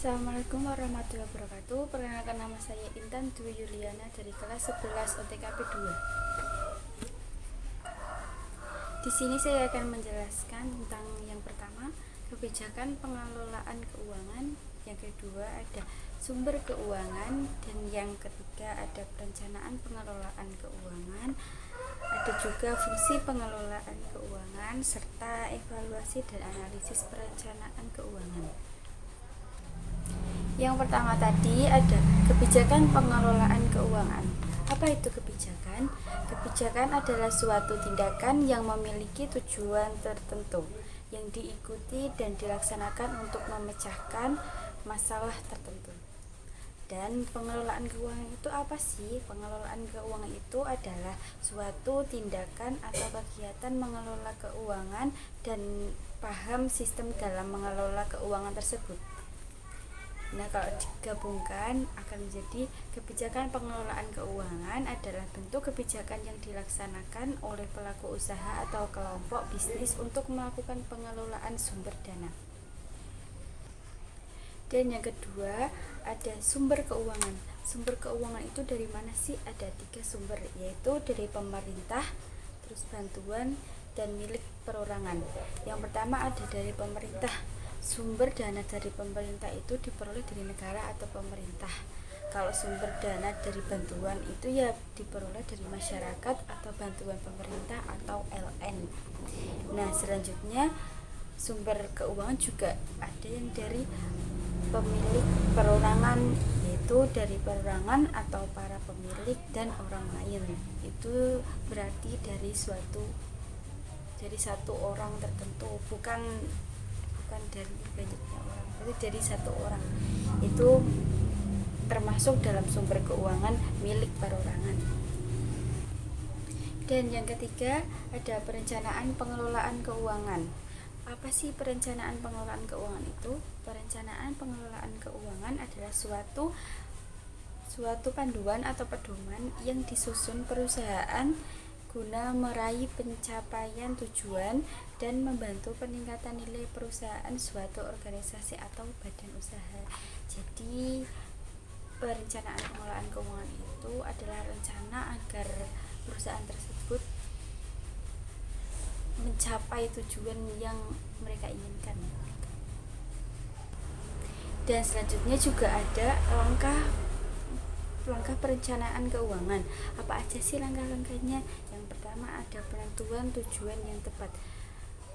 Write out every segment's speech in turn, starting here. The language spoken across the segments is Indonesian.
Assalamualaikum warahmatullahi wabarakatuh. Perkenalkan, nama saya Intan Dwi Yuliana dari kelas 11 OTKP 2. Di sini saya akan menjelaskan tentang yang pertama, kebijakan pengelolaan keuangan, yang kedua ada sumber keuangan, dan yang ketiga ada perencanaan pengelolaan keuangan, ada juga fungsi pengelolaan keuangan serta evaluasi dan analisis perencanaan keuangan. Yang pertama tadi ada kebijakan pengelolaan keuangan. Apa itu kebijakan? Kebijakan adalah suatu tindakan yang memiliki tujuan tertentu yang diikuti dan dilaksanakan untuk memecahkan masalah tertentu. Dan pengelolaan keuangan itu apa sih? Pengelolaan keuangan itu adalah suatu tindakan atau kegiatan mengelola keuangan dan paham sistem dalam mengelola keuangan tersebut. Nah, kalau digabungkan akan menjadi kebijakan pengelolaan keuangan adalah bentuk kebijakan yang dilaksanakan oleh pelaku usaha atau kelompok bisnis untuk melakukan pengelolaan sumber dana. Dan yang kedua ada sumber keuangan. Sumber keuangan itu dari mana sih? Ada 3 sumber, yaitu dari pemerintah, terus bantuan, dan milik perorangan. Yang pertama ada dari pemerintah. Sumber dana dari pemerintah itu diperoleh dari negara atau pemerintah. Kalau sumber dana dari bantuan itu ya diperoleh dari masyarakat atau bantuan pemerintah atau LN. Nah, selanjutnya sumber keuangan juga ada yang dari pemilik perorangan, yaitu dari perorangan atau para pemilik dan orang lain. Itu berarti dari satu orang tertentu, bukan dari banyaknya orang, tapi dari satu orang. Itu termasuk dalam sumber keuangan milik perorangan. Dan yang ketiga ada perencanaan pengelolaan keuangan. Apa sih perencanaan pengelolaan keuangan itu? Perencanaan pengelolaan keuangan adalah suatu panduan atau pedoman yang disusun perusahaan guna meraih pencapaian tujuan dan membantu peningkatan nilai perusahaan suatu organisasi atau badan usaha. Jadi perencanaan pengelolaan keuangan itu adalah rencana agar perusahaan tersebut mencapai tujuan yang mereka inginkan. Dan selanjutnya juga ada langkah perencanaan keuangan. Apa aja sih langkah-langkahnya? Yang pertama ada penentuan tujuan yang tepat.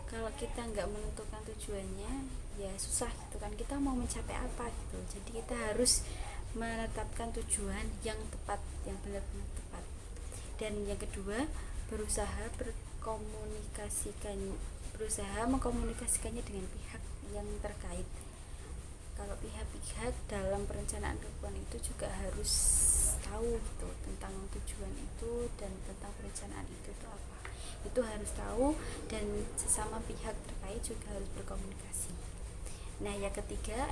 Kalau kita nggak menentukan tujuannya, ya susah gitu kan, kita mau mencapai apa gitu. Jadi kita harus menetapkan tujuan yang tepat, yang benar-benar tepat. Dan yang kedua, berusaha mengkomunikasikannya dengan pihak yang terkait. Kalau pihak-pihak dalam perencanaan keuangan itu juga harus tahu gitu tentang tujuan itu dan tentang perencanaan itu apa. Itu harus tahu, dan sesama pihak terkait juga harus berkomunikasi. Nah, yang ketiga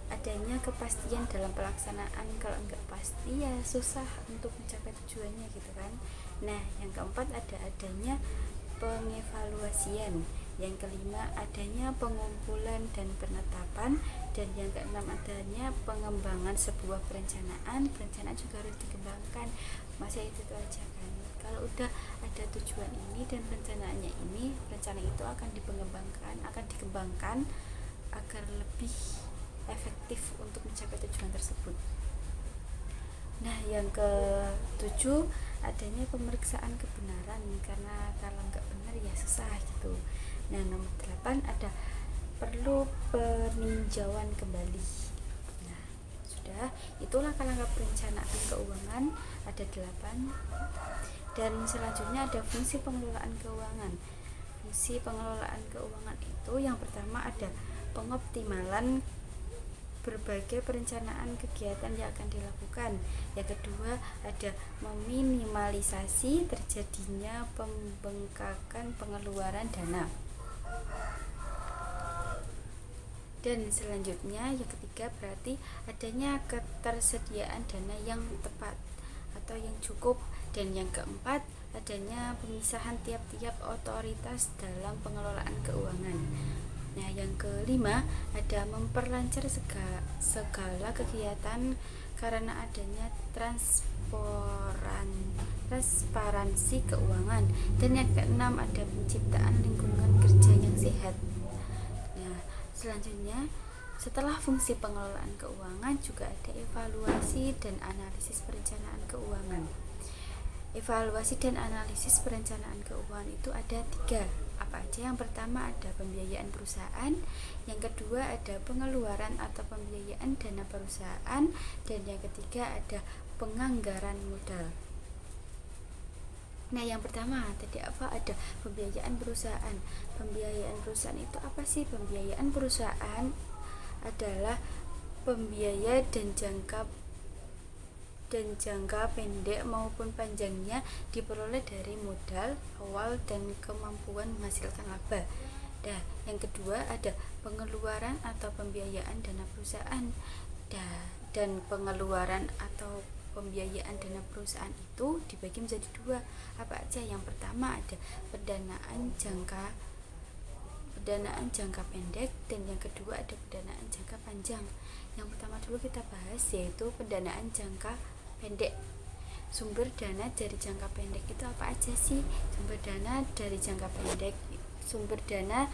adanya kepastian dalam pelaksanaan. Kalau enggak pasti ya susah untuk mencapai tujuannya gitu kan. Nah, yang keempat adanya pengevaluasian. Yang kelima adanya pengumpulan dan penetapan, dan yang keenam adanya pengembangan sebuah perencanaan. Perencanaan juga harus dikembangkan. Masa itu aja kan. Kalau udah ada tujuan ini dan perencanaannya ini, rencana itu akan dikembangkan agar lebih efektif untuk mencapai tujuan tersebut. Nah, yang ke-7 adanya pemeriksaan kebenaran, karena kalau nggak benar ya susah gitu. Nah, nomor 8 ada perlu peninjauan kembali. Nah, sudah, itulah langkah perencanaan keuangan, ada 8. Dan selanjutnya ada fungsi pengelolaan keuangan. Fungsi pengelolaan keuangan itu yang pertama ada pengoptimalan berbagai perencanaan kegiatan yang akan dilakukan. Yang kedua ada meminimalisasi terjadinya pembengkakan pengeluaran dana. Dan selanjutnya yang ketiga berarti adanya ketersediaan dana yang tepat atau yang cukup. Dan yang keempat adanya pemisahan tiap-tiap otoritas dalam pengelolaan keuangan. Nah, yang kelima ada memperlancar segala kegiatan karena adanya transparansi keuangan. Dan yang keenam ada penciptaan lingkungan kerja yang sehat. Nah, selanjutnya setelah fungsi pengelolaan keuangan juga ada evaluasi dan analisis perencanaan keuangan. Evaluasi dan analisis perencanaan keuangan itu ada 3. Apa aja? Yang pertama ada pembiayaan perusahaan, yang kedua ada pengeluaran atau pembiayaan dana perusahaan, dan yang ketiga ada penganggaran modal. Nah, yang pertama tadi apa? Ada pembiayaan perusahaan. Pembiayaan perusahaan itu apa sih? Pembiayaan perusahaan adalah pembiaya dan jangka pendek maupun panjangnya diperoleh dari modal awal dan kemampuan menghasilkan laba. Nah, yang kedua ada pengeluaran atau pembiayaan dana perusahaan. Dan pengeluaran atau pembiayaan dana perusahaan itu dibagi menjadi 2. Apa aja? Yang pertama ada pendanaan jangka pendek, dan yang kedua ada pendanaan jangka panjang. Yang pertama dulu kita bahas, yaitu pendanaan jangka pendek. Sumber dana dari jangka pendek itu apa aja sih? Sumber dana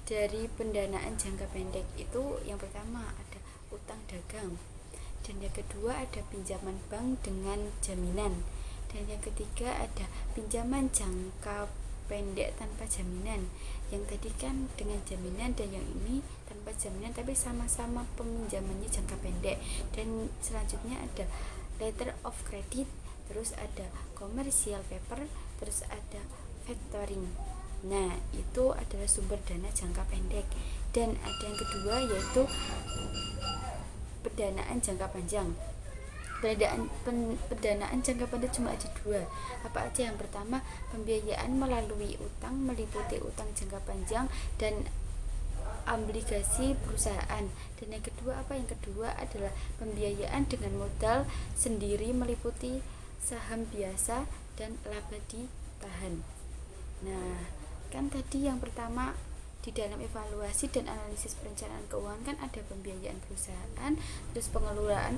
dari pendanaan jangka pendek itu yang pertama ada utang dagang, dan yang kedua ada pinjaman bank dengan jaminan, dan yang ketiga ada pinjaman jangka pendek tanpa jaminan. Yang tadi kan dengan jaminan, dan yang ini tanpa jaminan tapi sama-sama peminjamannya jangka pendek. Dan selanjutnya ada letter of credit, terus ada commercial paper, terus ada factoring. Nah, itu adalah sumber dana jangka pendek. Dan ada yang kedua yaitu pendanaan jangka panjang. Pendanaan jangka pendek cuma ada 2. Apa aja? Yang pertama pembiayaan melalui utang, meliputi utang jangka panjang dan obligasi perusahaan. Dan yang kedua apa? Yang kedua adalah pembiayaan dengan modal sendiri, meliputi saham biasa dan laba ditahan. Nah, kan tadi yang pertama di dalam evaluasi dan analisis perencanaan keuangan kan ada pembiayaan perusahaan, terus pengeluaran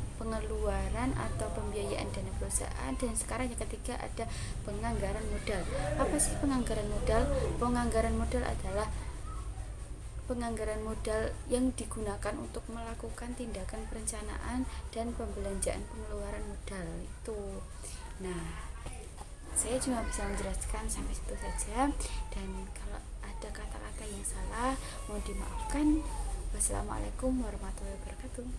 atau pembiayaan dana perusahaan, dan sekarang yang ketiga ada penganggaran modal. Apa sih penganggaran modal? Penganggaran modal adalah penganggaran modal yang digunakan untuk melakukan tindakan perencanaan dan pembelanjaan pengeluaran modal itu. Nah, saya cuma bisa menjelaskan sampai situ saja, dan kalau ada kata-kata yang salah mohon dimaafkan. Wassalamualaikum warahmatullahi wabarakatuh.